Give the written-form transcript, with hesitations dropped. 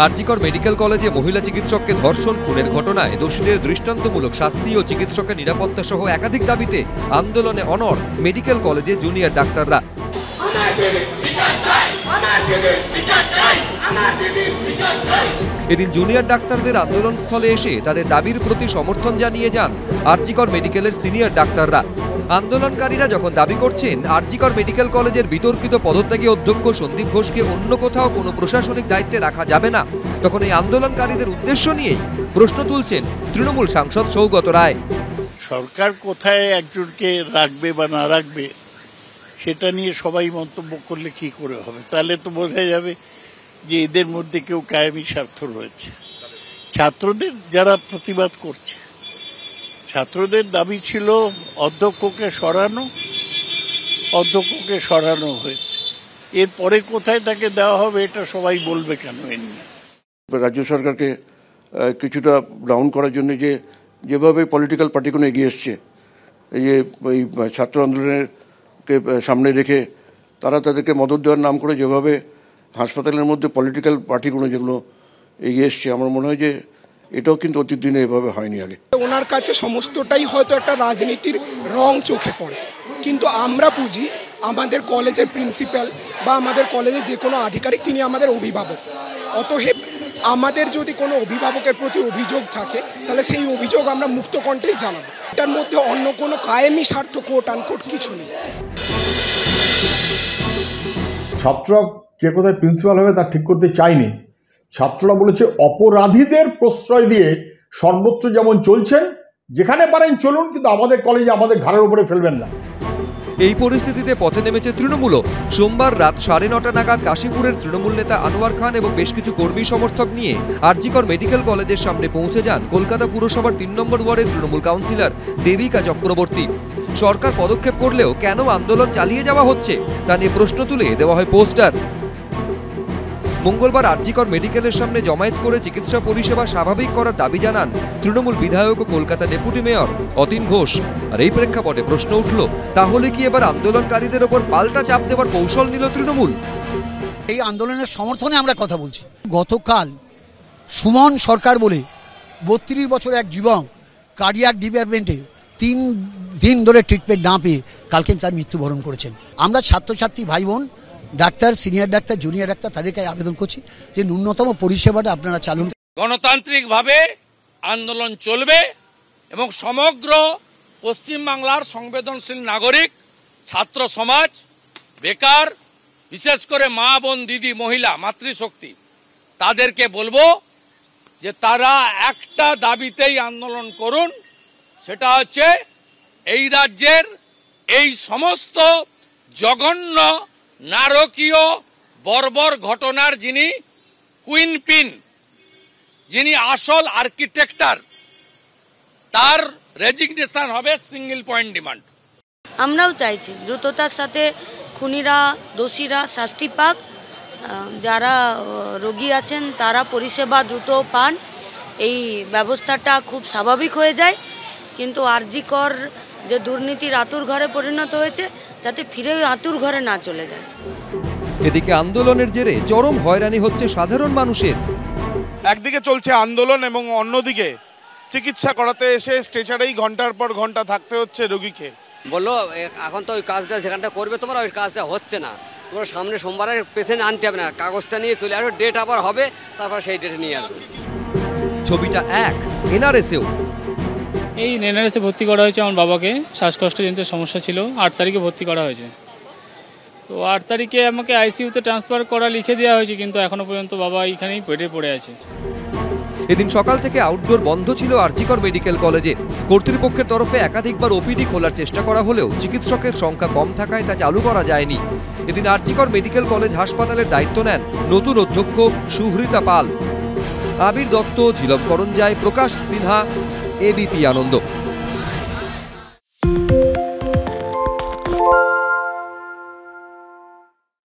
RG Kar medical কলেজে মহিলা চিকিৎসককে ধর্ষণ খুনের ঘটনায় দোষীদের দৃষ্টান্তমূলক শাস্তি ও চিকিৎসকের নিরাপত্তা সহ একাধিক দাবিতে আন্দোলনে অনড় মেডিকেল কলেজে জুনিয়র ডাক্তাররা। এদিন জুনিয়র ডাক্তারদের আন্দোলনস্থলে এসে তাদের দাবির প্রতি সমর্থন জানিয়ে যান আরজিকর মেডিকেলের সিনিয়র ডাক্তাররা। আন্দোলনকারীরা যখন দাবি করছেন আরজিকর মেডিকেল কলেজের বিতর্কিত পদত্যাগী অধ্যক্ষ সন্দীপ ঘোষকে অন্য কোথাও কোনো প্রশাসনিক দায়িত্বে রাখা যাবে না, তখন এই আন্দোলনকারীদের উদ্দেশ্য নিয়েই প্রশ্ন তুলছেন তৃণমূল সাংসদ সৌগত রায়। সরকার কোথায় একজনকে রাখবে বা না রাখবে সেটা নিয়ে সবাই মন্তব্য করলে কি করে হবে? তাহলে তো বোঝা যাবে যে এদের মধ্যে কেউ কায়েমি স্বার্থ রয়েছে। ছাত্রদের যারা প্রতিবাদ করছে, ছাত্রদের দাবি ছিল অধ্যক্ষকে সরানো হয়েছে, এরপরে কোথায় তাকে দেওয়া হবে এটা সবাই বলবে কেন? রাজ্য সরকারকে কিছুটা ডাউন করার জন্য যেভাবে পলিটিক্যাল পার্টিগুলো এগিয়ে এসছে, এই যে ওই ছাত্র আন্দোলনেরকে সামনে রেখে তারা তাদেরকে মদত দেওয়ার নাম করে যেভাবে হাসপাতালের মধ্যে পলিটিক্যাল পার্টিগুলো যেগুলো এগিয়ে এসছে, আমার মনে হয় যে এটাও কিন্তু অতীত দিনে এভাবে হয়নি আগে। ওনার কাছে সমস্তটাই হয়তো একটা রাজনীতির রং চোখে পড়ে, কিন্তু আমরা বুঝি আমাদের কলেজের প্রিন্সিপাল বা আমাদের কলেজের যে কোনো আধিকারিক তিনি আমাদের অভিভাবক। অতএব আমাদের যদি কোনো অভিভাবকের প্রতি অভিযোগ থাকে তাহলে সেই অভিযোগ আমরা মুক্ত কণ্ঠেই জানাবো। এটার মধ্যে অন্য কোনো কায়েমি স্বার্থ কোট আনকোট কিছু নেই। ছাত্ররা কে কোথায় প্রিন্সিপাল হবে তা ঠিক করতে চায়নি। ছাত্ররা বলেছে অপরাধীদের প্রশ্রয় দিয়ে সর্বোচ্চ যেমন চলছেন, যেখানে পারেন চলুন, কিন্তু আমাদের কলেজে আমাদের ঘাড়ের উপরে ফেলবেন না। এই পরিস্থিতিতে পথে নেমেছে তৃণমূলও। সোমবার রাত 9:30 নাগাদ কাশীপুরের তৃণমূল নেতা আনোয়ার খান এবং বেশ কিছু কর্মী সমর্থক নিয়ে আরজিকর মেডিকেল কলেজের সামনে পৌঁছে যান কলকাতা পুরসভার 3 নম্বর ওয়ার্ডের তৃণমূল কাউন্সিলর দেবিকা চক্রবর্তী। সরকার পদক্ষেপ করলেও কেন আন্দোলন চালিয়ে যাওয়া হচ্ছে তা নিয়ে প্রশ্ন তুলে দেওয়া হয় পোস্টার। মঙ্গলবার আরজিকর মেডিকেলের সামনে জমায়েত করে চিকিৎসা পরিষেবা স্বাভাবিক করার দাবি জানান তৃণমূল বিধায়ক ও কলকাতা ডেপুটি মেয়র অতীন ঘোষ। আর এই প্রেক্ষাপটে প্রশ্ন উঠল, তাহলে কি এবার আন্দোলনকারীদের ওপর পাল্টা চাপ দেওয়ার কৌশল নিল তৃণমূল? এই আন্দোলনের সমর্থনে আমরা কথা বলছি। গতকাল সুমন সরকার বলে 32 বছর এক যুবক কার্ডিয়াক ডিপার্টমেন্টে 3 দিন ধরে ট্রিটমেন্ট না পেয়ে কালকে তার মৃত্যুবরণ করেছেন। আমরা ছাত্রছাত্রী ভাই বোন, doctor, senior doctor, junior doctor তাদেরকে আবেদন করছি যে ন্যূনতম পরিষেবাটা আপনারা চালুন। গণতান্ত্রিকভাবে আন্দোলন চলবে এবং সমগ্র পশ্চিমবাংলার সংবেদনশীল নাগরিক, ছাত্র সমাজ, বেকার, বিশেষ করে মা বোন দিদি মহিলা মাতৃশক্তি, তাদেরকে বলবো যে তারা একটা দাবিতেই আন্দোলন করুন, সেটা হচ্ছে এই রাজ্যের এই সমস্ত জঘন্য নারকীয় বর্বর ঘটনার যিনি কুইন পিন, যিনি আসল আর্কিটেক্টার, তার রেজিগনেশন হবে সিঙ্গেল পয়েন্ট ডিমান্ড। আমরাও চাইছি দ্রুততার সাথে খুনিরা, দোষীরা শাস্তি পাক, যারা রোগী আছেন তারা পরিষেবা দ্রুত পান, এই ব্যবস্থাটা খুব স্বাভাবিক হয়ে যায়। কিন্তু আরজিকর যে দুর্নীতির আতুর ঘরে পরিণত হয়েছে, যাতে ফিরে আতুর ঘরে না চলে যায়। এদিকে আন্দোলনের জেরে চরম হয়রানি হচ্ছে সাধারণ মানুষের। একদিকে চলছে আন্দোলন এবং অন্যদিকে চিকিৎসা করাতে এসে স্ট্রেচারেই ঘন্টার পর ঘন্টা থাকতে হচ্ছে রোগীকে। বললো এখন তো ওই কাজটা যেখানটা করবে তোমার ওই কাজটা হচ্ছে না, তোমার সামনে সোমবারের পেশেন্ট আনতে হবে না, কাগজটা নিয়ে চলে আসবে, ডেট আবার হবে, তারপর সেই ডেটে নিয়ে আসবে। ছবিটা এক এনআরএসেও। এই এনআরএসে ভর্তি করা হয়েছে আমার বাবাকে, শ্বাসকষ্টজনিত সমস্যা ছিল। 8 তারিখে ভর্তি করা হয়েছে, তো 8 তারিখে আমাকে আইসিইউতে ট্রান্সফার করা লিখে দেওয়া হয়েছে, কিন্তু এখনো পর্যন্ত বাবা এইখানেই পেটে পড়ে আছে। এদিন সকাল থেকে আউটডোর বন্ধ ছিল আরজিকর মেডিকেল কলেজে। কর্তৃপক্ষের তরফে একাধিকবার ওপিডি খোলার চেষ্টা করা হলেও চিকিৎসকের সংখ্যা কম থাকায় তা চালু করা যায়নি। এদিন আরজিকর মেডিকেল কলেজ হাসপাতালের দায়িত্ব নেন নতুন অধ্যক্ষ সুহৃতা পাল। আবির দত্ত, ঝিলম করঞ্জাই, প্রকাশ সিনহা, এবিপি আনন্দ।